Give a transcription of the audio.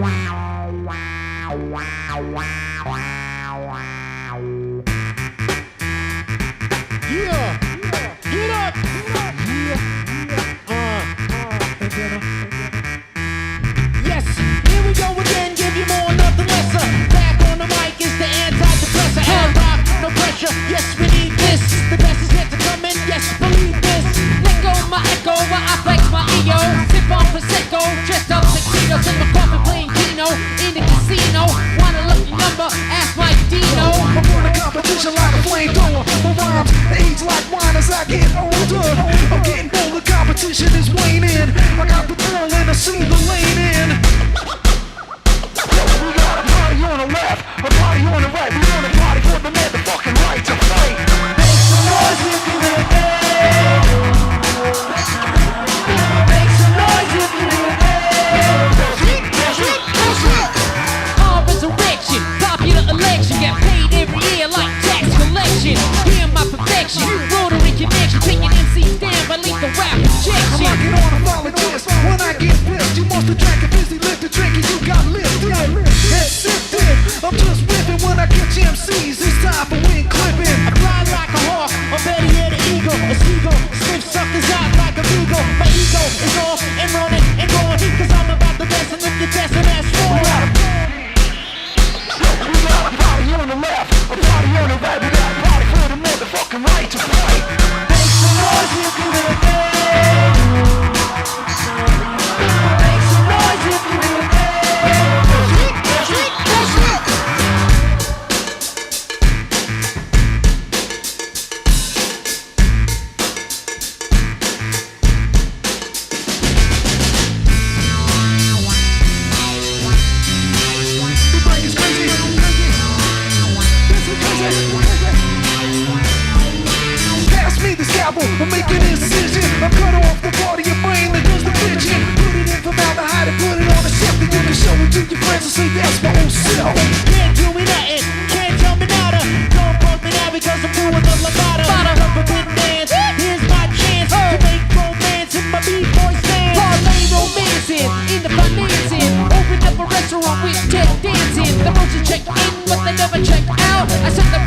Yes, here we go again, give you more, nothing lesser. Back on the mic is the antidepressant. Hard rock, no pressure, yes we need this. The best is yet to come in, yes believe this. Let go my echo while I flex my ego. Sip on Prosecco, dressed up tuxedos in my coffin playing Keno. In the casino, want a lucky number, ask Mike Dino. I run a competition like a flamethrower. My rhymes age like wine as I get older. I'm getting bolder, competition is waning. I got the ball and I see the lane in. We got a party on the left, a party on the right. We want a party for the motherfucking right to fight. Make some noise if you're in there. Make some noise if you're in there. Our resurrection, popular election, get paid every year like tax collection. Hear my perfection, rotary connection, taking MCs down by lethal rap I'm injection. knocking on a volunteers. When I get pissed, you must have drank a busy lift the drink and you got lifted. Head sifted. I'm just whipping when I catch MCs. It's time for wing clipping. I fly like a hawk, or better yet an eagle, a seagull, sniff suckers out like a beagle. My ego is off and running and going, cause I'm about the best, and if you're testing, that's wrong. We got a party on the left, a party on the right. We got a party for the motherfucking right to fight. Make some noise if you're in there. Make some noise if you're in there. The brain is crazy. This is crazy. Pass me the scalpel, I'm making an incision. I'm cut off the part of your brain that does the bitching. Put it in formaldehyde and put it on a shelf. Then you can show it to your friends and say that's my old self. Can't do me nothing, can't tell me nada. Don't punk me now because I'm doing the lambada. Government dance, here's my chance to make romance in my B-boy stance. Parlay romancing, in the financing. Open up a restaurant with tech dancing. The motion check in, but they never check out. I set the